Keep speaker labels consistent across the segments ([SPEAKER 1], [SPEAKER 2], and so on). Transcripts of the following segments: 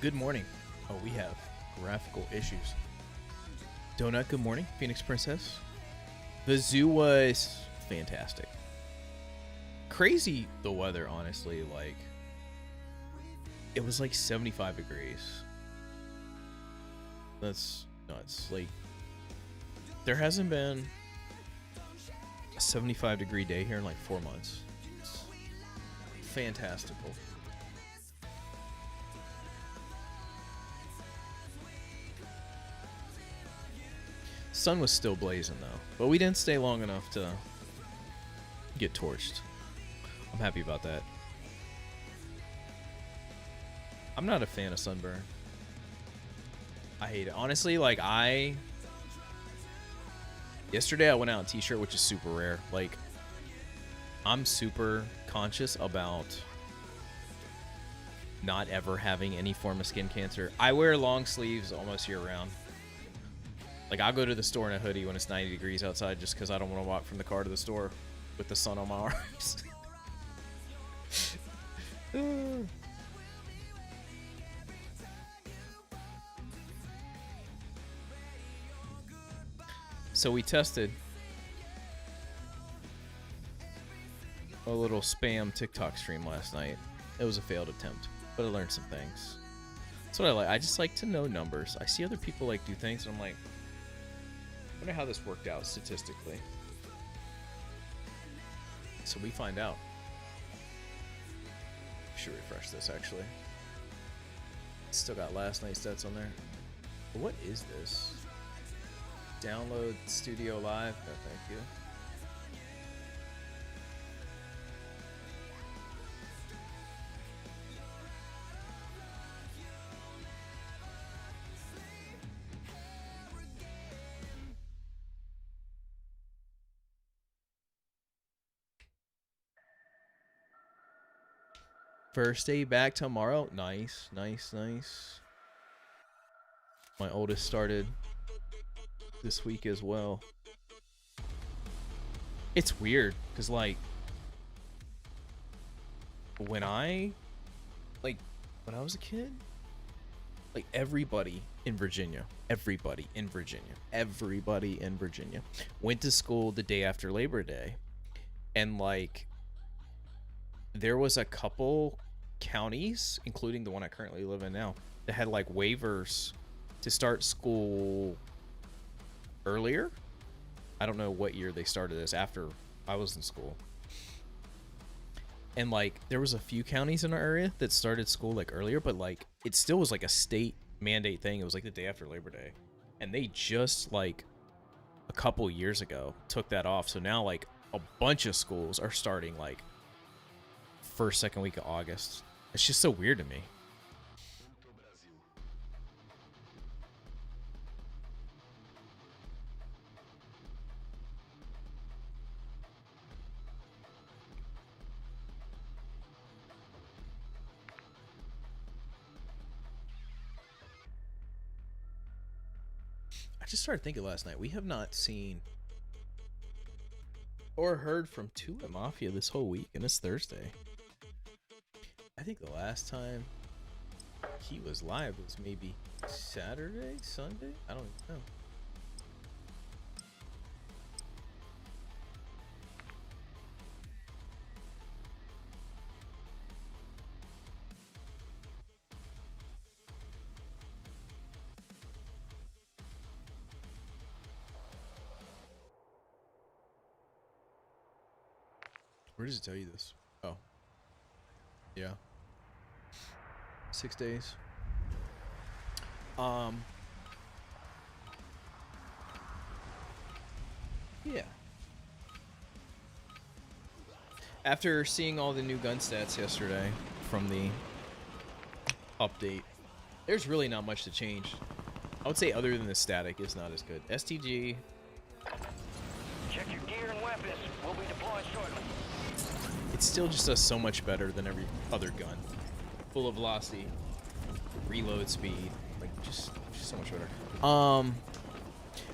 [SPEAKER 1] Good morning. Oh, we have graphical issues. Donut, good morning. Phoenix Princess. The zoo was fantastic. Crazy the weather, honestly. Like, it was like 75 degrees. That's nuts. Like, there hasn't been a 75-degree day here in like 4 months. It's fantastical. Sun was still blazing though, but we didn't stay long enough to get torched. I'm happy about that. I'm not a fan of sunburn. I hate it. Honestly, like yesterday I went out in t-shirt, which is super rare. Like, I'm super conscious about not ever having any form of skin cancer. I wear long sleeves almost year round. Like, I'll go to the store in a hoodie when it's 90 degrees outside just because I don't want to walk from the car to the store with the sun on my arms. So we tested a little spam TikTok stream last night. It was a failed attempt, but I learned some things. That's what I like. I just like to know numbers. I see other people like do things, and I'm like, I wonder how this worked out statistically. So we find out. Should refresh this actually. Still got last night's stats on there. But what is this? Download Studio Live? No, thank you. First day back tomorrow. Nice, nice, nice. My oldest started this week as well. It's weird because, like, when I was a kid, like, everybody in Virginia went to school the day after Labor Day, and like, there was a couple counties, including the one I currently live in now, that had like waivers to start school earlier. I don't know what year they started this, after I was in school. And like, there was a few counties in our area that started school like earlier, but like, it still was like a state mandate thing. It was like the day after Labor Day, and they just like a couple years ago took that off. So now like a bunch of schools are starting like first, second week of August. It's just so weird to me. I just started thinking last night, we have not seen or heard from Tula Mafia this whole week, and it's Thursday. I think the last time he was live was maybe Saturday, Sunday? I don't know. Where does it tell you this? Oh. Yeah. 6 days. Yeah. After seeing all the new gun stats yesterday from the update, there's really not much to change. I would say other than the static is not as good. STG.
[SPEAKER 2] Check your gear and weapons. We'll be deploying shortly.
[SPEAKER 1] It still just does so much better than every other gun. Full of velocity, reload speed, like just so much better.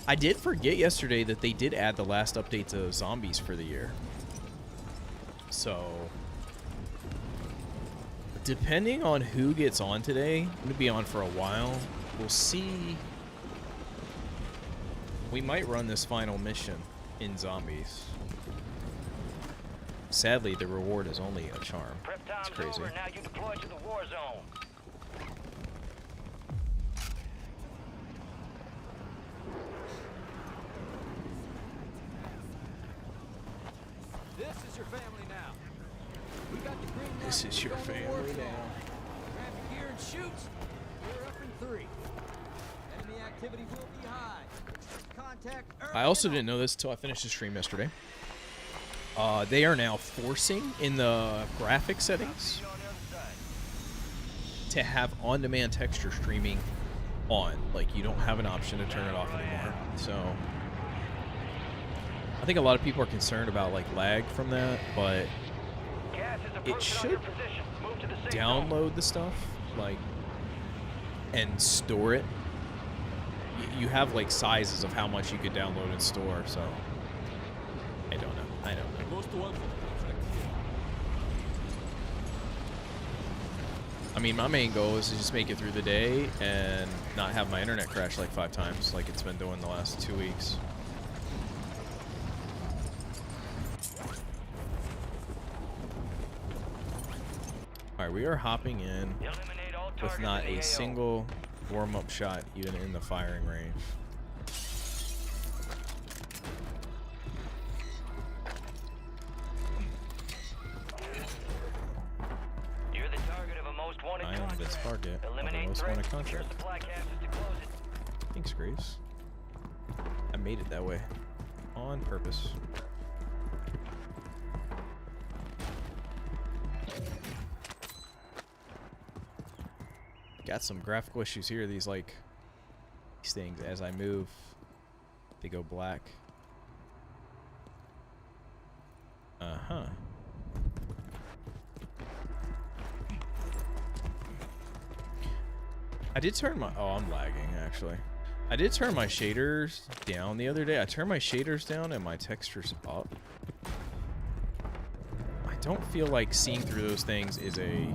[SPEAKER 1] I did forget yesterday that they did add the last update to zombies for the year. So Depending on who gets on today, I'm gonna be on for a while. We'll see. We might run this final mission in zombies. Sadly, the reward is only a charm.
[SPEAKER 2] Prep
[SPEAKER 1] It's
[SPEAKER 2] time's
[SPEAKER 1] crazy.
[SPEAKER 2] over. Now you deploy to the war zone.
[SPEAKER 3] This is your family now. We got the green light
[SPEAKER 1] This
[SPEAKER 3] to
[SPEAKER 1] is your
[SPEAKER 3] go to
[SPEAKER 1] family
[SPEAKER 3] Warzone.
[SPEAKER 1] now.
[SPEAKER 3] Grab your gear and shoot. We're up in 3. Enemy activity will be high. Contact.
[SPEAKER 1] I also didn't know this until I finished the stream yesterday. They are now forcing in the graphic settings
[SPEAKER 2] See you on the other side.
[SPEAKER 1] to have on-demand texture streaming on. Like, you don't have an option to turn it off anymore. So I think a lot of people are concerned about like lag from that, but
[SPEAKER 2] Gas is
[SPEAKER 1] it
[SPEAKER 2] approaching on
[SPEAKER 1] should
[SPEAKER 2] your position. Move to the safe zone.
[SPEAKER 1] download the stuff like and store it. You have like sizes of how much you could download and store, so I don't know. I mean, my main goal is to just make it through the day and not have my internet crash like 5 times like it's been doing the last 2 weeks. Alright, we are hopping in
[SPEAKER 2] Eliminate all
[SPEAKER 1] with
[SPEAKER 2] targets
[SPEAKER 1] not
[SPEAKER 2] in the
[SPEAKER 1] a
[SPEAKER 2] AO.
[SPEAKER 1] single warm-up shot even in the firing range.
[SPEAKER 2] You're the target of a most wanted
[SPEAKER 1] I am the
[SPEAKER 2] contract.
[SPEAKER 1] target of the
[SPEAKER 2] Eliminate
[SPEAKER 1] most
[SPEAKER 2] threats.
[SPEAKER 1] wanted
[SPEAKER 2] Secure
[SPEAKER 1] contract.
[SPEAKER 2] supply caches to close it.
[SPEAKER 1] Thanks, Grace. I made it that way. On purpose. Got some graphical issues here. These things, as I move, they go black. Uh-huh. I did turn my... Oh, I'm lagging, actually. I did turn my shaders down the other day. I turned my shaders down and my textures up. I don't feel like seeing through those things is a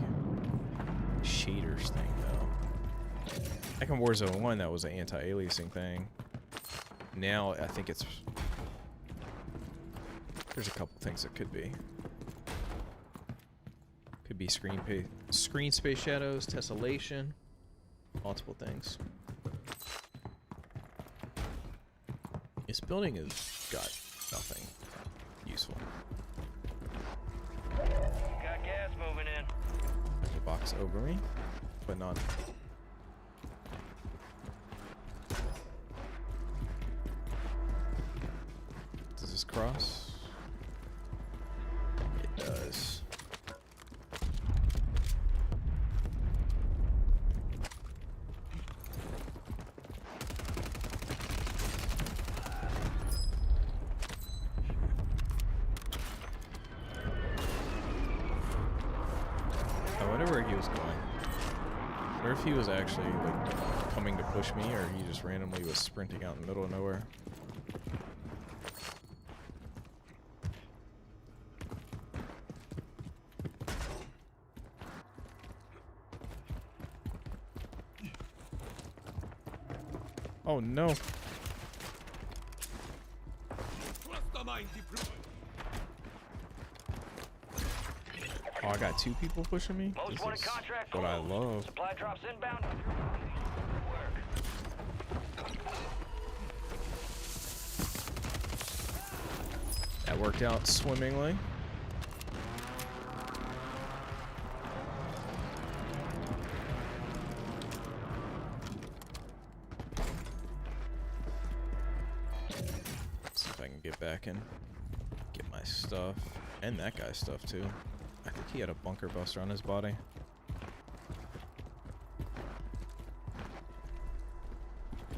[SPEAKER 1] shaders thing, though. Back in Warzone 1, that was an anti-aliasing thing. Now, I think it's... There's a couple things that could be. Could be screen space shadows, tessellation, multiple things. This building has got nothing useful.
[SPEAKER 2] Got gas moving in.
[SPEAKER 1] There's a box over me, but not. Does this cross? It does. I wonder where he was going. Or if he was actually like coming to push me, or he just randomly was sprinting out in the middle of nowhere. Oh no. Oh, I got 2 people pushing me?
[SPEAKER 2] Most
[SPEAKER 1] This
[SPEAKER 2] wanted
[SPEAKER 1] is
[SPEAKER 2] contract
[SPEAKER 1] what I
[SPEAKER 2] closed.
[SPEAKER 1] love.
[SPEAKER 2] Supply drops inbound. Good work.
[SPEAKER 1] That worked out swimmingly. See if I can get back and get my stuff. And that guy's stuff too. I think he had a bunker buster on his body.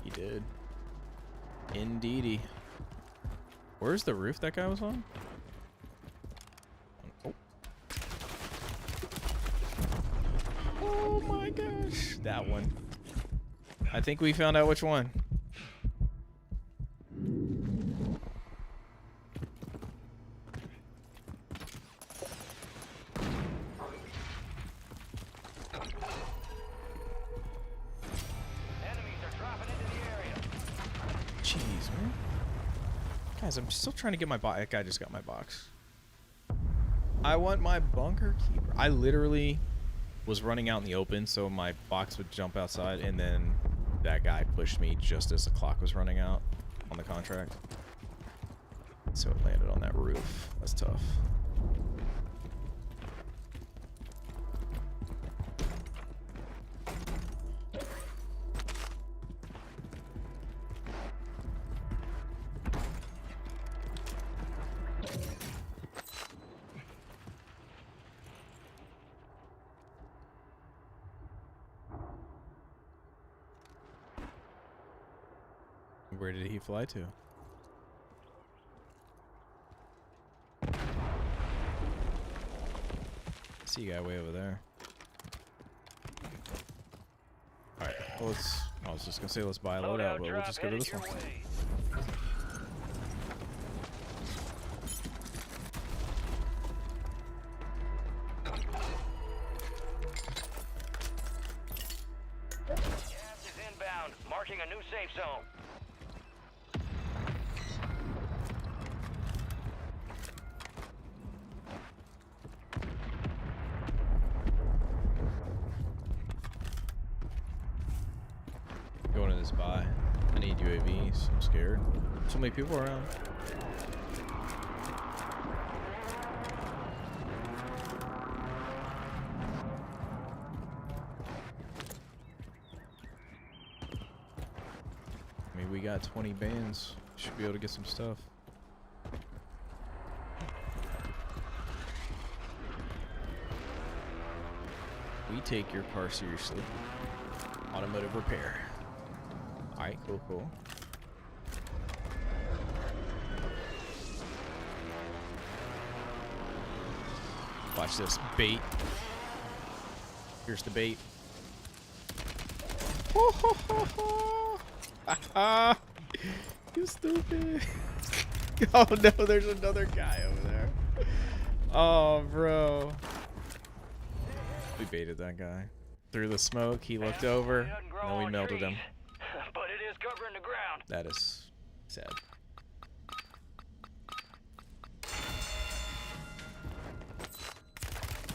[SPEAKER 1] He did. Indeedy. Where's the roof that guy was on? Oh. Oh my gosh. That one. I think we found out which one. Guys, I'm still trying to get my box. That guy just got my box. I want my bunker keeper. I literally was running out in the open so my box would jump outside, and then that guy pushed me just as the clock was running out on the contract. So it landed on that roof. That's tough. Where did he fly to? See a guy way over there. Alright, well, let's... I was just gonna say let's buy a loadout, but we'll just go to this one.
[SPEAKER 2] Gas is inbound, marking a new safe zone.
[SPEAKER 1] Going to this buy. I need UAVs. I'm scared. So many people around. I mean, we got 20 bands. Should be able to get some stuff. We take your car seriously. Automotive repair. Alright, cool, cool. Watch this. Bait. Here's the bait. Ho, ho, ho, ho. Ah, you stupid. Oh no, there's another guy over there. Oh, bro. We baited that guy. Through the smoke, he looked over, and then we melted him.
[SPEAKER 2] But it is covering the ground.
[SPEAKER 1] That is sad.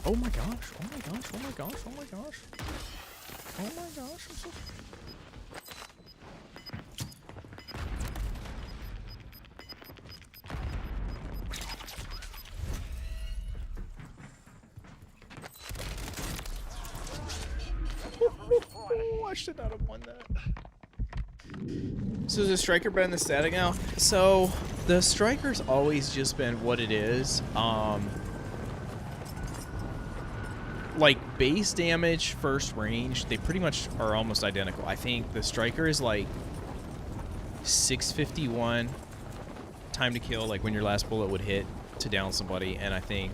[SPEAKER 1] Oh my gosh, oh my gosh, oh my gosh, oh my gosh. Oh my gosh, I'm so... Oh, I should not have won that. So is the striker better than the static now? So the striker's always just been what it is. Like base damage, first range, they pretty much are almost identical. I think the striker is like 651 time to kill, like when your last bullet would hit to down somebody, and I think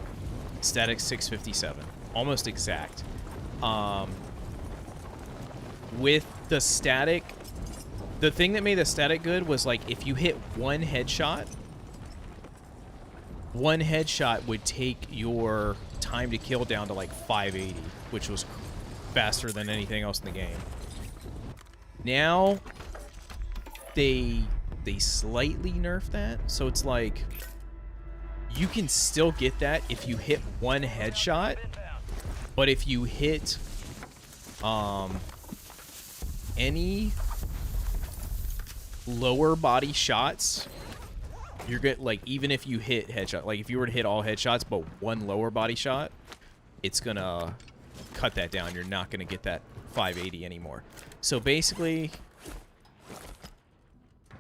[SPEAKER 1] static 657, almost exact. With the static, the thing that made the static good was like if you hit one headshot would take your time to kill down to like 580, which was faster than anything else in the game. Now they slightly nerfed that, so it's like you can still get that if you hit one headshot, but if you hit any lower body shots, you're good. Like even if you hit headshot, like if you were to hit all headshots but one lower body shot, it's gonna cut that down. You're not gonna get that 580 anymore. So basically,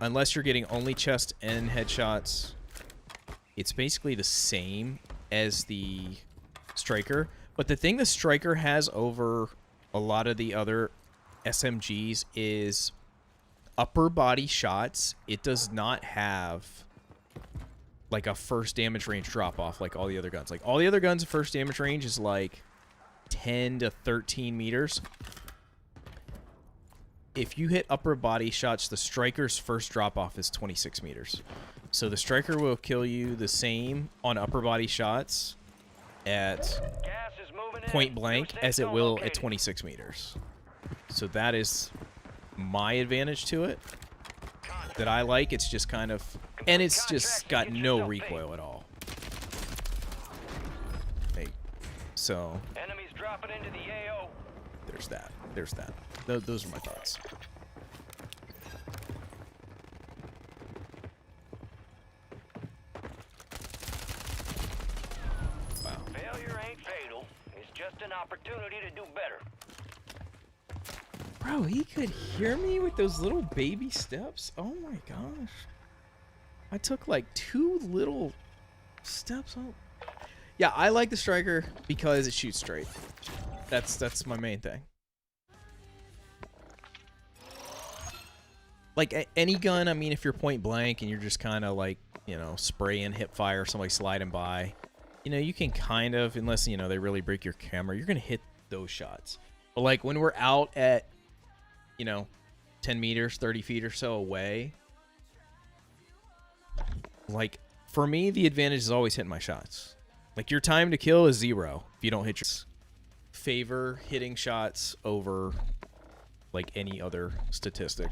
[SPEAKER 1] unless you're getting only chest and headshots, it's basically the same as the striker. But the thing the striker has over a lot of the other SMGs is upper body shots. It does not have like a first damage range drop off like all the other guns. Like all the other guns, first damage range is like 10 to 13 meters. If you hit upper body shots, the striker's first drop off is 26 meters. So the striker will kill you the same on upper body shots at point blank as it will at 26 meters. So that is my advantage to it. that I like. It's just kind of, and it's just got no recoil at all. Hey, so
[SPEAKER 2] Enemies dropping into the AO.
[SPEAKER 1] there's that. There's that. Those are my thoughts. Wow.
[SPEAKER 2] Failure ain't fatal. It's just an opportunity to do better.
[SPEAKER 1] Bro, he could hear me with those little baby steps. Oh my gosh. I took like 2 little steps up. Yeah, I like the striker because it shoots straight. That's my main thing. Like any gun, I mean, if you're point blank and you're just kind of like, you know, spraying hip fire, somebody sliding by, you know, you can kind of, unless, you know, they really break your camera, you're going to hit those shots. But like when we're out at, you know, 10 meters, 30 feet or so away, like for me, the advantage is always hitting my shots. Like your time to kill is 0 if you don't hit your... Favor hitting shots over like any other statistic.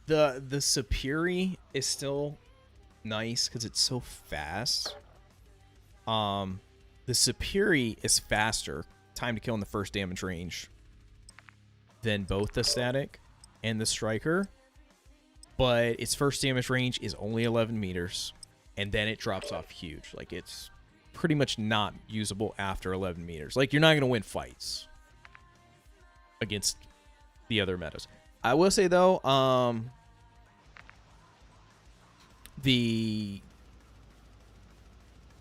[SPEAKER 1] The superi is still nice because it's so fast. The superi is faster, time to kill in the first damage range, than both the static and the striker. But its first damage range is only 11 meters, and then it drops off huge. Like it's pretty much not usable after 11 meters. Like you're not going to win fights against the other metas. I will say though,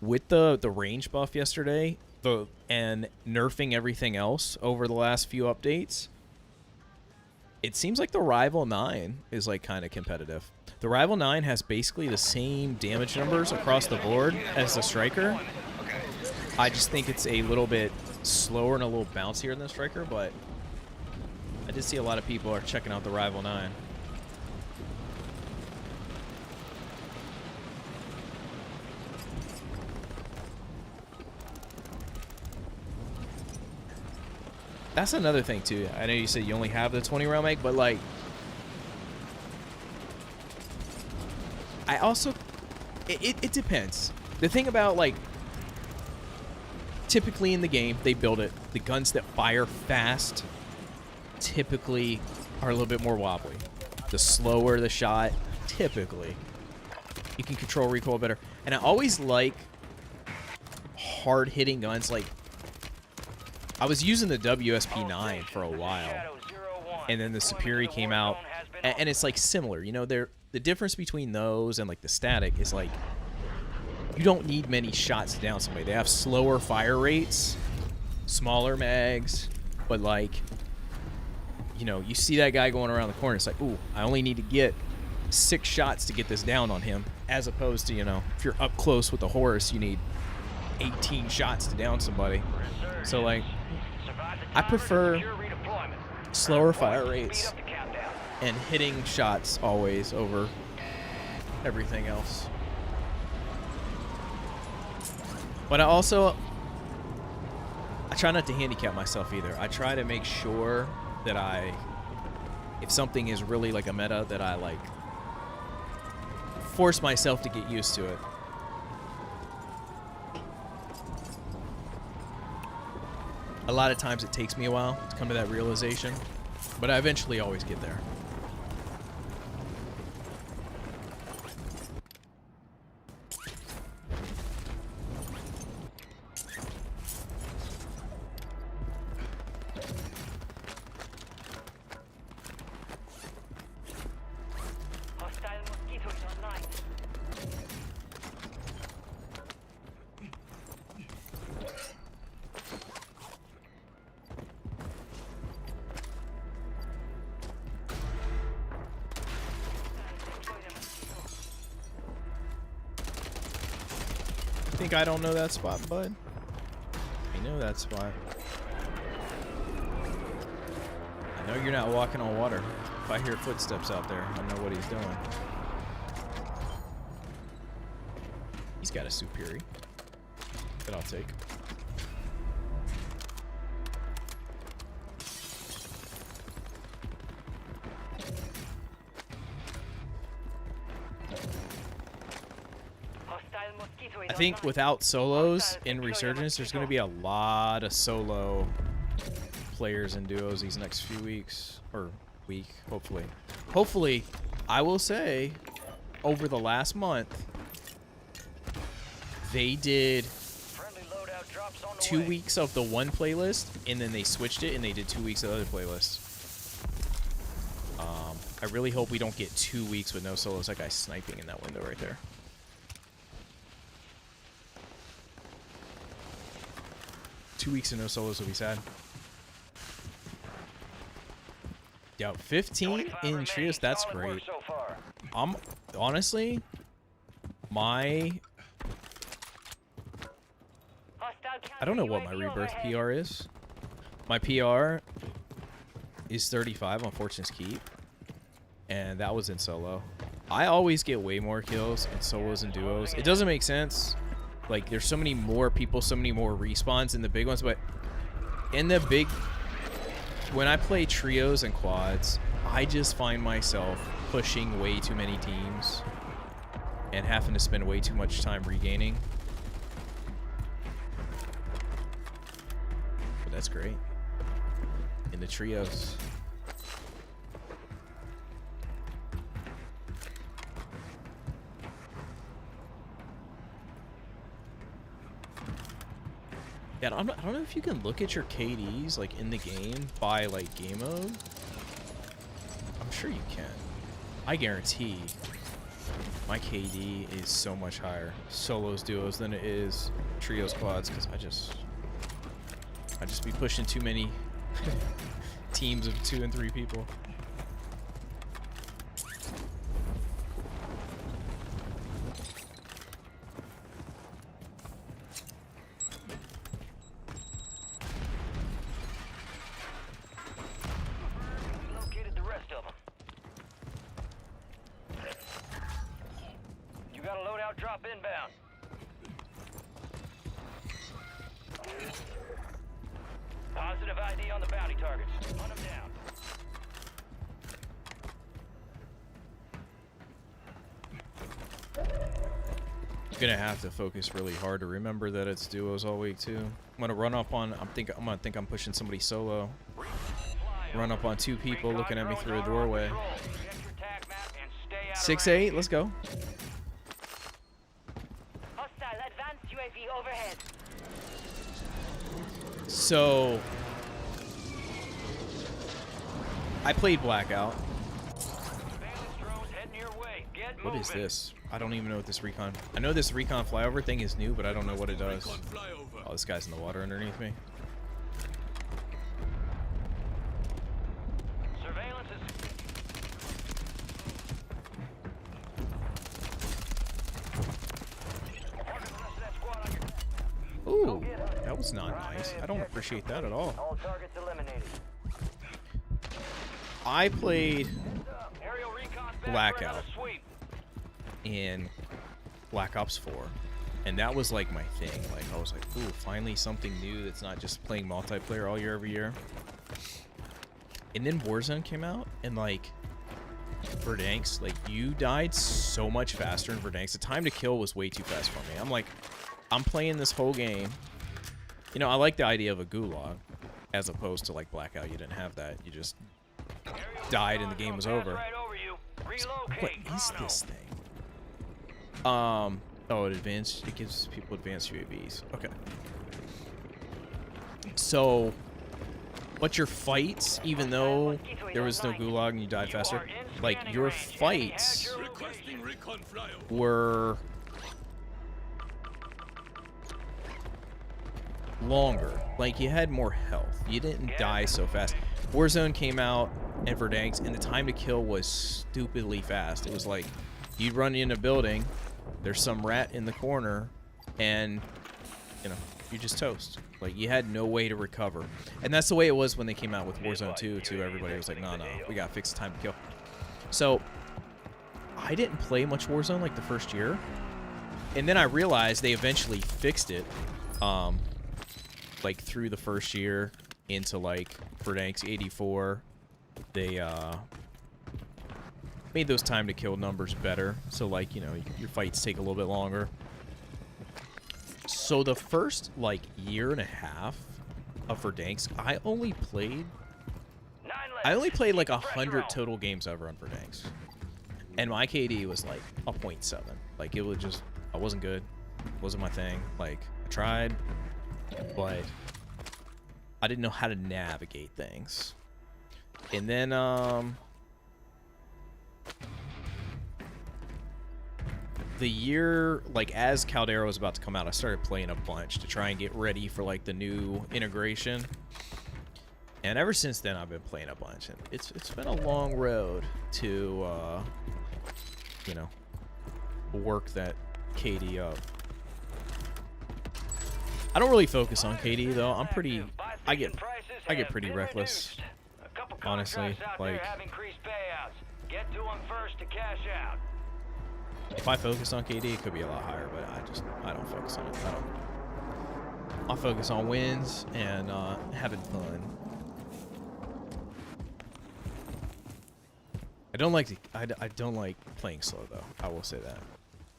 [SPEAKER 1] with the range buff yesterday, and nerfing everything else over the last few updates, it seems like the Rival 9 is like kind of competitive. The Rival 9 has basically the same damage numbers across the board as the Striker. I just think it's a little bit slower and a little bouncier than the Striker, but I did see a lot of people are checking out the Rival 9. That's another thing too. I know you said you only have the 20 round mag, but like, I also, it depends. The thing about like, typically in the game, they build it, the guns that fire fast typically are a little bit more wobbly. The slower the shot, typically, you can control recoil better. And I always like hard hitting guns. Like, I was using the WSP9 for a while, and then the superi came out, and it's like similar. You know, the difference between those and like the static is like, you don't need many shots to down somebody. They have slower fire rates, smaller mags, but like, you know, you see that guy going around the corner, it's like, ooh, I only need to get 6 shots to get this down on him, as opposed to, you know, if you're up close with a horse, you need 18 shots to down somebody. So like, I prefer slower fire rates and hitting shots always over everything else. But I try not to handicap myself either. I try to make sure that if something is really like a meta, that I like force myself to get used to it. A lot of times it takes me a while to come to that realization, but I eventually always get there. Think I don't know that spot, bud? I know that spot. I No, you're not walking on water. If I hear footsteps out there, I know what he's doing. He's got a superi. That I'll take. I think without solos in Resurgence, there's going to be a lot of solo players and duos these next few weeks. Or week, hopefully. Hopefully, I will say, over the last month, they did 2 weeks of the one playlist, and then they switched it, and they did 2 weeks of the other playlist. I really hope we don't get 2 weeks with no solos. That guy's sniping in that window right there. Two weeks of no solos will be sad. Yeah, 15 in trios, that's great. Honestly, I don't know what my rebirth PR is. My PR is 35 on Fortune's Keep, and that was in solo. I always get way more kills in solos and duos. It doesn't make sense. Like, there's so many more people, so many more respawns in the big ones, but in the big... When I play trios and quads, I just find myself pushing way too many teams and having to spend way too much time regaining. But that's great. In the trios. Yeah, I don't know if you can look at your KDs like in the game by like game mode. I'm sure you can. I guarantee my KD is so much higher solos duos than it is trios quads, because I just be pushing too many teams of 2 and 3 people.
[SPEAKER 2] Drop inbound. Positive ID on the bounty targets. Hunt them down.
[SPEAKER 1] Gonna have to focus really hard to remember that it's duos all week too. I'm gonna run up on. I'm gonna think I'm pushing somebody solo. Run up on 2 people looking at me through a doorway. 6-8. Let's go. So, I played Blackout. What is this? I don't even know what this recon... I know this recon flyover thing is new, but I don't know what it does. Oh, this guy's in the water underneath me. Ooh, that was not nice. I don't appreciate that at all.
[SPEAKER 2] All targets eliminated.
[SPEAKER 1] I played Blackout in Black Ops 4, and that was like my thing. Like, I was like, ooh, finally something new that's not just playing multiplayer all year every year. And then Warzone came out, and like Verdansk, like, you died so much faster in Verdansk. The time to kill was way too fast for me. I'm like, I'm playing this whole game. You know, I like the idea of a gulag, as opposed to like Blackout. You didn't have that. You just died and the game was over. So what is this thing? Oh, it gives people advanced UAVs. Okay. So, but your fights, even though there was no gulag and you died faster, like, your fights were longer. Like, you had more health. You didn't die so fast. Warzone came out and Verdansk, and the time to kill was stupidly fast. It was like, you'd run in a building, there's some rat in the corner, and, you know, you just toast. Like, you had no way to recover. And that's the way it was when they came out with Warzone 2, too. Everybody was like, no, we gotta fix the time to kill. So, I didn't play much Warzone, like, the first year. And then I realized they eventually fixed it, like, through the first year into, like, verdansk 84. They, made those time to kill numbers better. So, like, you know, your fights take a little bit longer. So the first, like, year and a half of verdansk, I only played like 100 total games ever on verdansk. And my KD was like a 0.7. Like, it was just, I wasn't good. It wasn't my thing. Like, I tried, but I didn't know how to navigate things. And then, the year, like, as Caldera was about to come out, I started playing a bunch to try and get ready for, like, the new integration. And ever since then, I've been playing a bunch. And it's been a long road to, you know, work that KD up. I don't really focus on KD, though. I get pretty reckless, honestly. Like,
[SPEAKER 2] get to them first to cash out.
[SPEAKER 1] if I focus on KD, it could be a lot higher, but I don't focus on it. I focus on wins and having fun. I don't like playing slow, though. I will say that.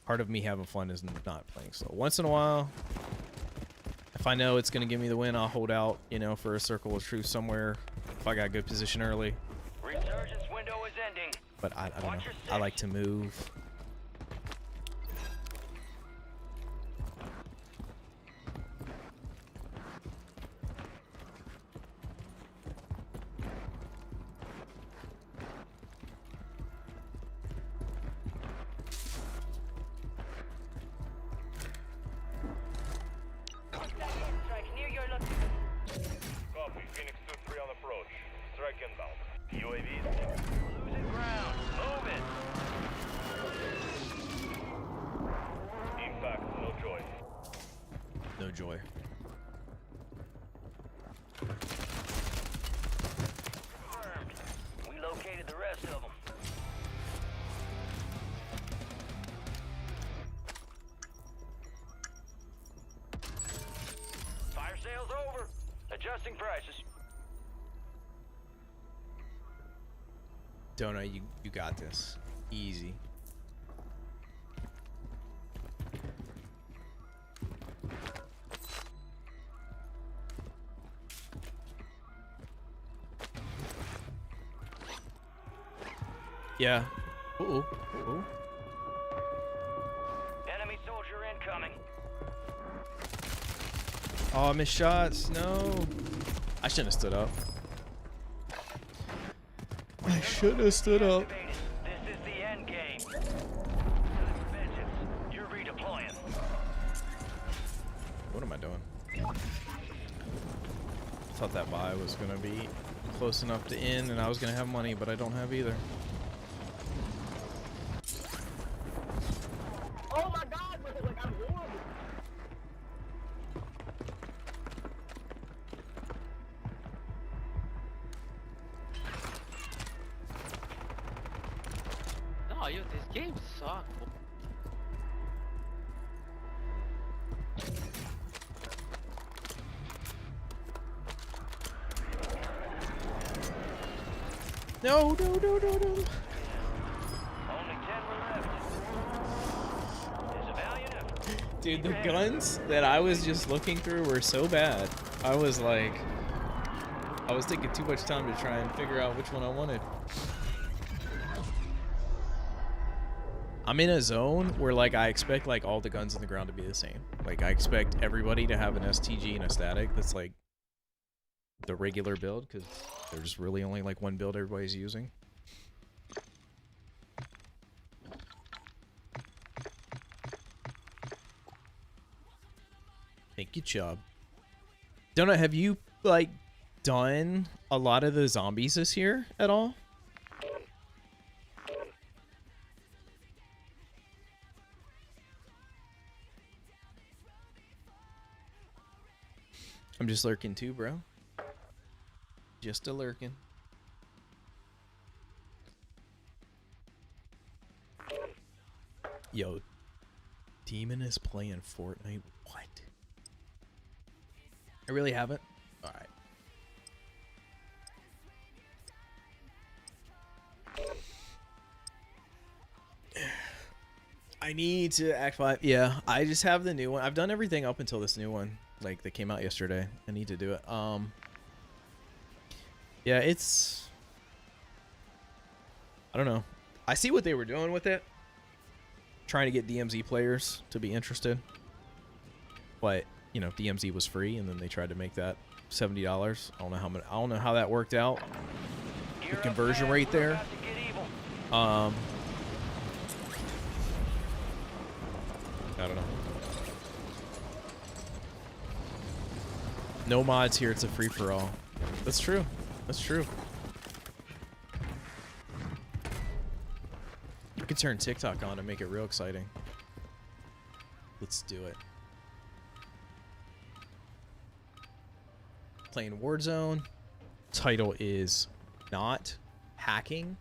[SPEAKER 1] Part of me having fun is not playing slow. Once in a while, if I know it's gonna give me the win, I'll hold out, you know, for a circle of truth somewhere. If I got a good position early.
[SPEAKER 2] Resurgence window is ending.
[SPEAKER 1] But I don't know. I like to move.
[SPEAKER 4] Copy. Phoenix 2-3 on approach. Strike inbound. UAVs.
[SPEAKER 2] Losing ground. Move it.
[SPEAKER 4] Impact. No joy.
[SPEAKER 1] No joy.
[SPEAKER 2] Confirmed. We located the rest of them. Fire sales over. Adjusting prices.
[SPEAKER 1] Donut, you got this. Easy. Yeah. Uh-oh. Uh-oh.
[SPEAKER 2] Enemy soldier incoming.
[SPEAKER 1] Oh, I missed shots. No. I shouldn't have stood up. I should have stood up.
[SPEAKER 2] Activated. This is the end game. Time for vengeance. You're redeploying.
[SPEAKER 1] What am I doing? Thought that buy was going to be close enough to end and I was going to have money, but I don't have either.
[SPEAKER 5] Oh my god, like I'm horrible.
[SPEAKER 6] No, yo, this game sucks.
[SPEAKER 1] No.
[SPEAKER 2] Only 10 were left. It's a valiant effort.
[SPEAKER 1] Dude, the guns that I was just looking through were so bad. I was taking too much time to try and figure out which one I wanted. I'm in a zone where, like, I expect, like, all the guns on the ground to be the same. Like, I expect everybody to have an STG and a static that's, like, the regular build, because there's really only, like, one build everybody's using. Thank you, Chubb. Donut, have you, like, done a lot of the zombies this year at all? I'm just lurking too, bro. Just a lurking. Yo, Demon is playing Fortnite. What? I really haven't. All right. I need to act 5. Yeah, I just have the new one. I've done everything up until this new one, like that came out yesterday. I need to do it. Yeah, it's, I don't know. I see what they were doing with it, trying to get DMZ players to be interested. But you know, DMZ was free, and then they tried to make that $70. I don't know how many. I don't know how that worked out. The conversion rate there. I don't know. No mods here. It's a free for all. That's true. That's true. You could turn TikTok on and make it real exciting. Let's do it. Playing Warzone. Title is not hacking.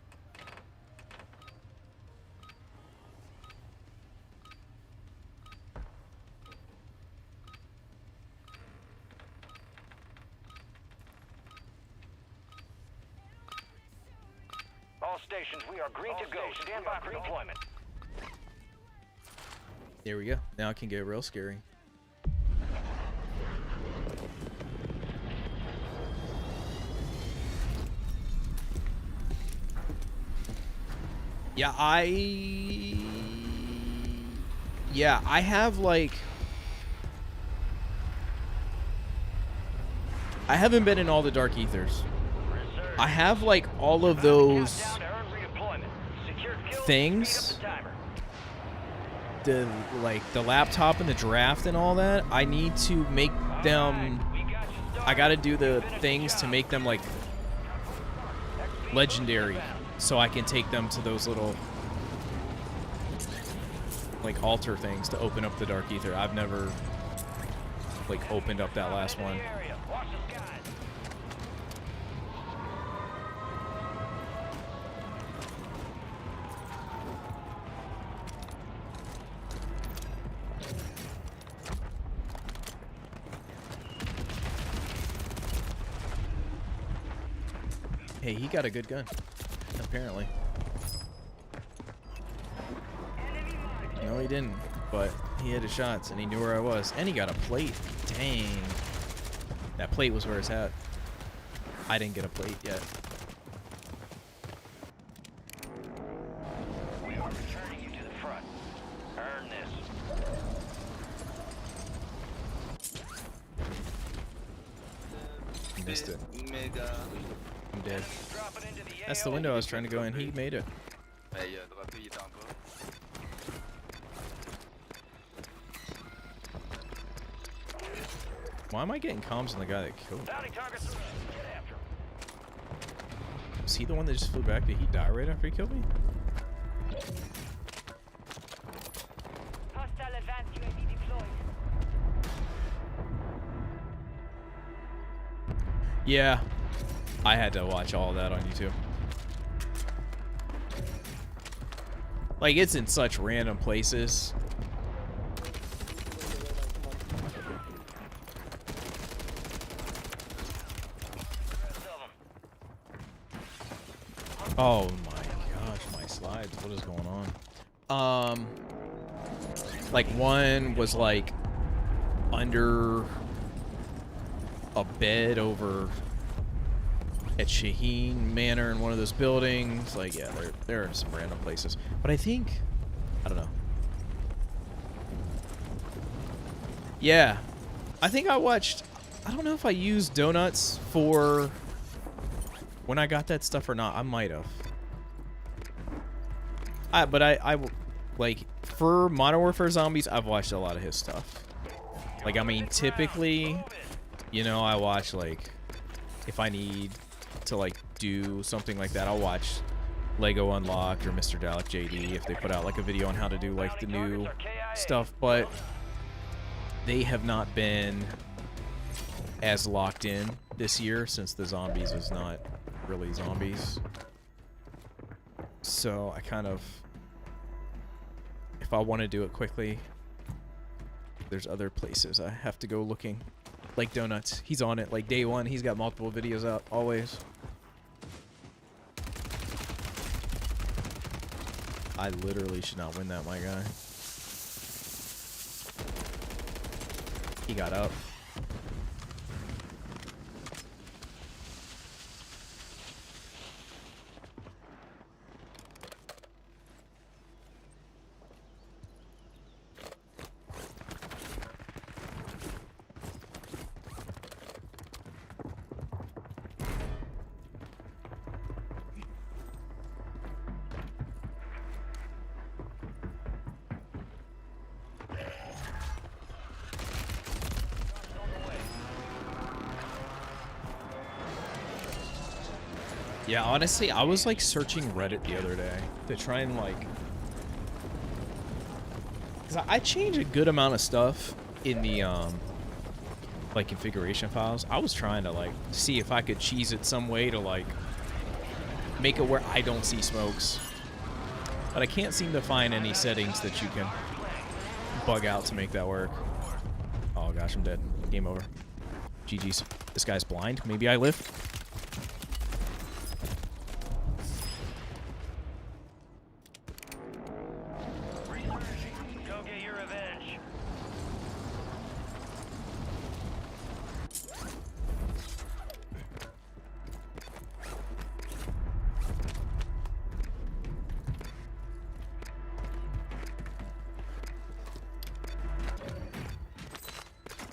[SPEAKER 2] All stations, we are green to go. Stand by for deployment.
[SPEAKER 1] There we go. Now it can get real scary. Yeah, I have like, I haven't been in all the dark ethers. I have like all of those things, the like the laptop and the draft and all that. I need to make them, I gotta do the things to make them like legendary, so I can take them to those little like altar things to open up the dark ether. I've never like opened up that last one. Hey, he got a good gun, apparently. No, he didn't, but he had his shots, and he knew where I was. And he got a plate. Dang. That plate was where it's at. I didn't get a plate yet.
[SPEAKER 2] We are returning you to the front. Earn this.
[SPEAKER 1] Missed it. I'm dead. That's the window I was trying to go in. He made it. Why am I getting comms on the guy that killed me? Was he the one that just flew back? Did he die right after he killed me?
[SPEAKER 7] Hostile advanced UAV deployed.
[SPEAKER 1] Yeah. I had to watch all that on YouTube. Like, it's in such random places. Oh my gosh, my slides. What is going on? Like one was like under a bed over at Shaheen Manor in one of those buildings. Like, yeah, there are some random places. But I think, I don't know. Yeah, I think I watched, I don't know if I used donuts for when I got that stuff or not. I might have. But I like, for Modern Warfare Zombies, I've watched a lot of his stuff. Like, I mean, typically, you know, I watch, like, if I need to, like, do something like that, I'll watch Lego Unlocked or Mr. Dalek JD if they put out, like, a video on how to do, like, the new stuff. But they have not been as locked in this year since the zombies is not really zombies. So I kind of, if I want to do it quickly, there's other places I have to go looking. Like Donuts, he's on it like day one. He's got multiple videos out always. I literally should not win that, my guy. He got up. Yeah, honestly, I was like searching Reddit the other day to try and like, cause I changed a good amount of stuff in the like configuration files. I was trying to like see if I could cheese it some way to like make it where I don't see smokes, but I can't seem to find any settings that you can bug out to make that work. Oh gosh, I'm dead. Game over. GG's. This guy's blind. Maybe I live.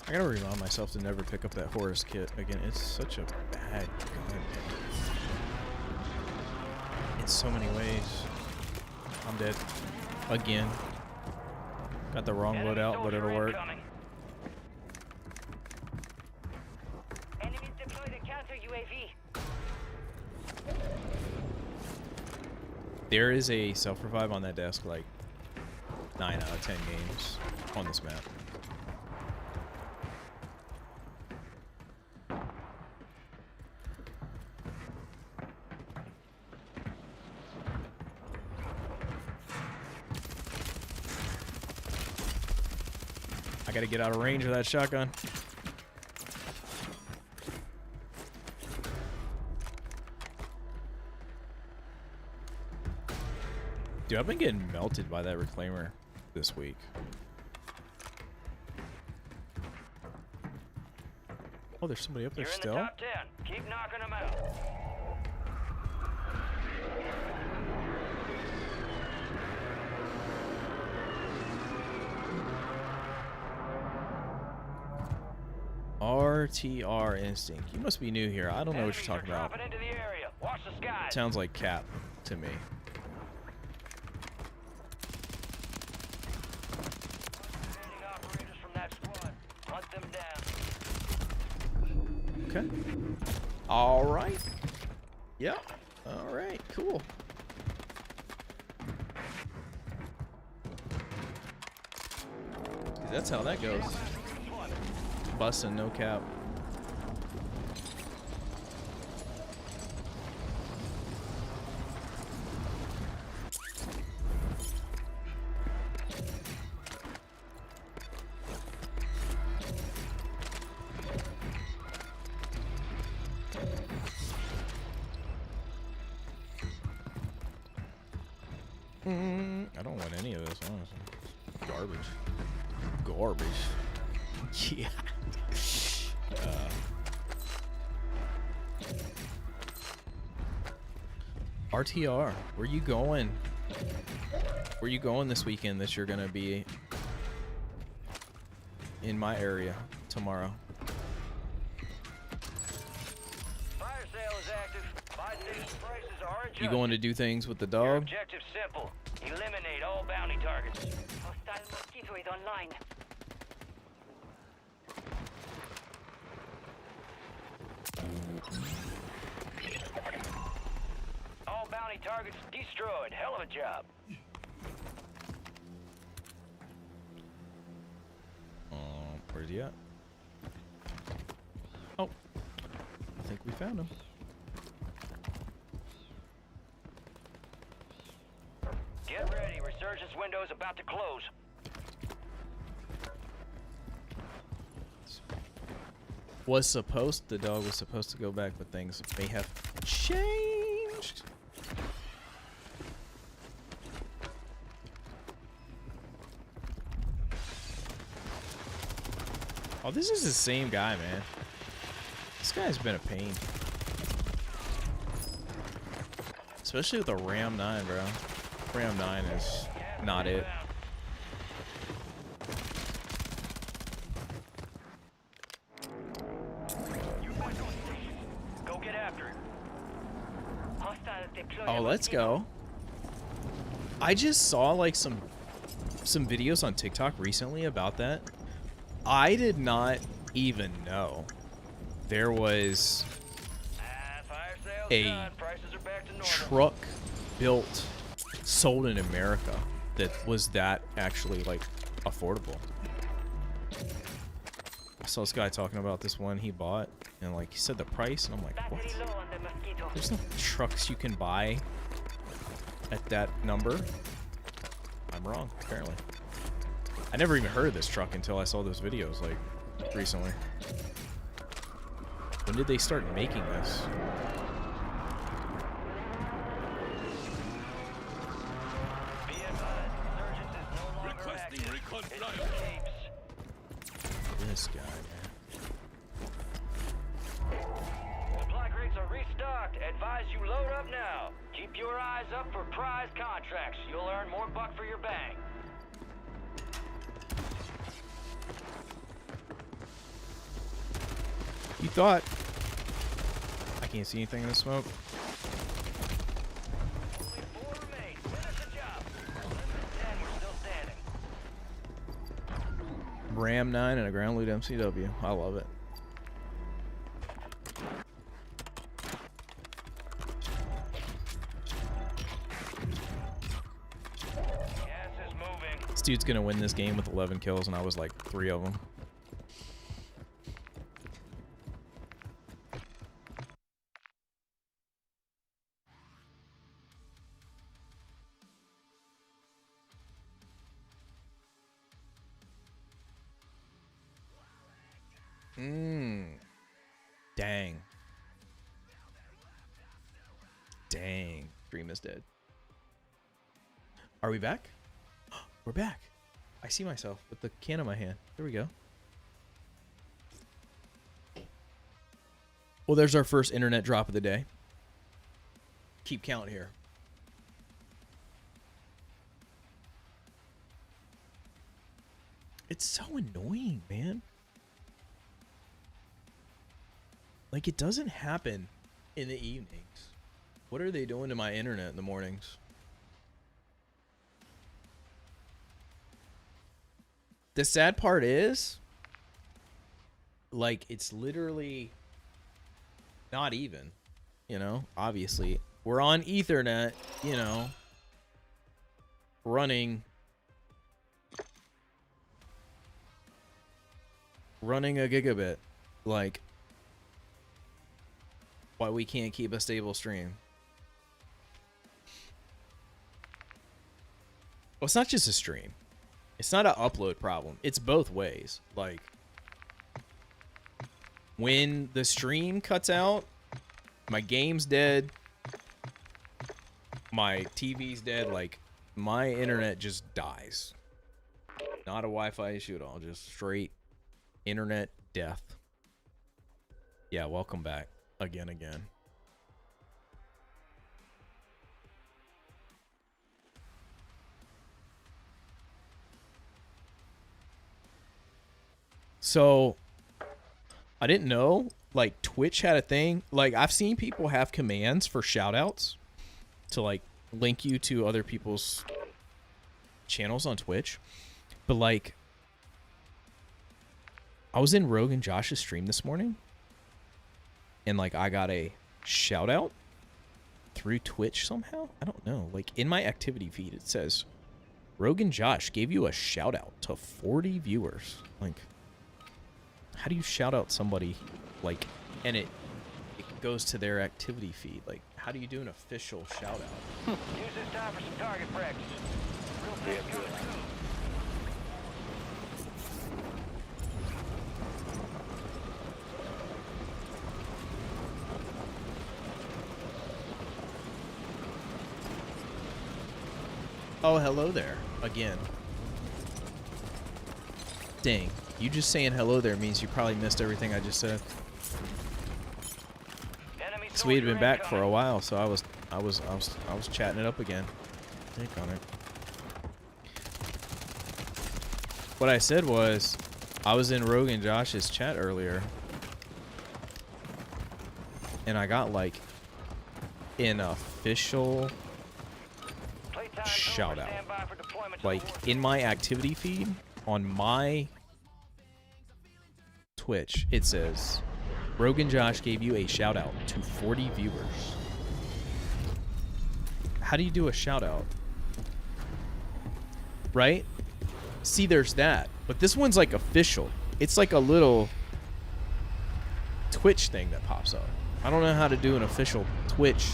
[SPEAKER 1] I gotta remind myself to never pick up that Horus kit again. It's such a bad gun in so many ways. I'm dead. Again. Got the wrong loadout, but it'll work.
[SPEAKER 2] Enemies deployed a counter UAV.
[SPEAKER 1] There is a self-revive on that desk like 9 out of 10 games on this map. I gotta get out of range of that shotgun. Dude, I've been getting melted by that reclaimer this week. Oh, there's somebody up there
[SPEAKER 2] You're in
[SPEAKER 1] still?
[SPEAKER 2] the top 10. Keep knocking them out.
[SPEAKER 1] RTR Instinct. You must be new here. I don't know what you're talking about.
[SPEAKER 2] Dropping into the area. Watch the skies.
[SPEAKER 1] Sounds like Cap to me.
[SPEAKER 2] Standing operators from that squad. Hunt them down.
[SPEAKER 1] Okay. All right. Yep. All right. Cool. That's how that goes. Busting, no cap. I don't want any of this, honestly. Garbage. Garbage. Yeah. RTR, where you going? Where you going this weekend that you're gonna be in my area tomorrow?
[SPEAKER 2] Fire sale is active. Buy station prices are adjusted.
[SPEAKER 1] You going to do things with the
[SPEAKER 2] Your
[SPEAKER 1] dog?
[SPEAKER 2] objective's simple. Eliminate all bounty targets.
[SPEAKER 7] Hostile mosquito is online.
[SPEAKER 2] All bounty targets destroyed. Hell of a job.
[SPEAKER 1] Where's he at? think we found him.
[SPEAKER 2] Get ready. Resurgence window is about to close.
[SPEAKER 1] The dog was supposed to go back, but things may have changed. Oh, this is the same guy, man. This guy's been a pain. Especially with the Ram 9, bro. Ram 9 is not it.
[SPEAKER 2] Go get after it.
[SPEAKER 7] Hostile deploy.
[SPEAKER 1] Oh, let's go. I just saw like some videos on TikTok recently about that. I did not even know there was
[SPEAKER 2] Fire sales
[SPEAKER 1] a
[SPEAKER 2] done. Prices are back to normal.
[SPEAKER 1] truck built, sold in America that was that actually like affordable. I saw this guy talking about this one he bought, and like he said the price, and I'm like, what?
[SPEAKER 7] Battery low on the mosquito.
[SPEAKER 1] There's no trucks you can buy at that number. I'm wrong, apparently. I never even heard of this truck until I saw those videos, like, recently. When did they start making this?
[SPEAKER 2] Be advised, Resurgence is no longer active. It escapes.
[SPEAKER 1] This guy, man.
[SPEAKER 2] Supply crates are restocked. Advise you load up now. Keep your eyes up for prize contracts. You'll earn more buck for your bang.
[SPEAKER 1] You thought... I can't see anything in the smoke.
[SPEAKER 2] Only 4 remain. Finish the job. Eliminate 10. We're still standing.
[SPEAKER 1] Ram 9 and a ground loot MCW. I love it.
[SPEAKER 2] Gas is moving.
[SPEAKER 1] This dude's gonna win this game with 11 kills, and I was like 3 of them. Dang. Dang. Dream is dead. Are we back? We're back. I see myself with the can in my hand. There we go. Well, there's our first internet drop of the day. Keep count here. It's so annoying, man. Like, it doesn't happen in the evenings. What are they doing to my internet in the mornings? The sad part is, like, it's literally not even, you know? Obviously, we're on Ethernet, you know, running a gigabit. Like, why we can't keep a stable stream. Well, it's not just a stream. It's not an upload problem. It's both ways. Like, when the stream cuts out, my game's dead, my TV's dead, like, my internet just dies. Not a Wi-Fi issue at all. Just straight internet death. Yeah, welcome back. Again. So, I didn't know, like, Twitch had a thing. Like, I've seen people have commands for shoutouts to, like, link you to other people's channels on Twitch. But, like, I was in Rogue and Josh's stream this morning, and, like, I got a shout out through Twitch somehow. I don't know. Like, in my activity feed, it says, Rogue and Josh gave you a shout out to 40 viewers. Like, how do you shout out somebody, like, and it goes to their activity feed. Like, how do you do an official shout out?
[SPEAKER 2] Use this time for some target practice. Real fast coming soon.
[SPEAKER 1] Oh, hello there again. Dang, you just saying hello there means you probably missed everything I just said.
[SPEAKER 2] Enemy
[SPEAKER 1] So we had
[SPEAKER 2] soldier
[SPEAKER 1] been back for a
[SPEAKER 2] incoming.
[SPEAKER 1] while, so I was chatting it up again. Think on it. What I said was, I was in Rogue and Josh's chat earlier, and I got like an official
[SPEAKER 2] Playtime's
[SPEAKER 1] shout
[SPEAKER 2] over.
[SPEAKER 1] out.
[SPEAKER 2] Stand by for deployment to
[SPEAKER 1] Like
[SPEAKER 2] the war
[SPEAKER 1] in my activity feed on my Twitch, it says Rogue and Josh gave you a shout out to 40 viewers. How do you do a shout out? Right? See, there's that. But this one's like official. It's like a little Twitch thing that pops up. I don't know how to do an official Twitch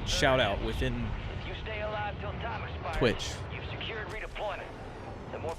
[SPEAKER 1] shout out within
[SPEAKER 2] If you stay alive till time expires,
[SPEAKER 1] Twitch.
[SPEAKER 2] you've secured redeployment. The more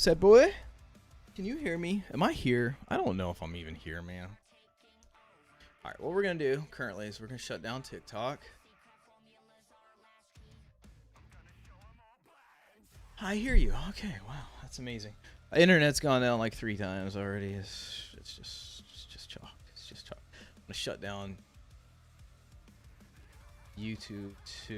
[SPEAKER 1] Sad boy? Can you hear me? Am I here? I don't know if I'm even here, man. Alright, what we're going to do currently is we're going to shut down TikTok. I hear you. Okay, wow. That's amazing. Internet's gone down like 3 times already. It's just chalk. It's just chalk. I'm going to shut down YouTube too.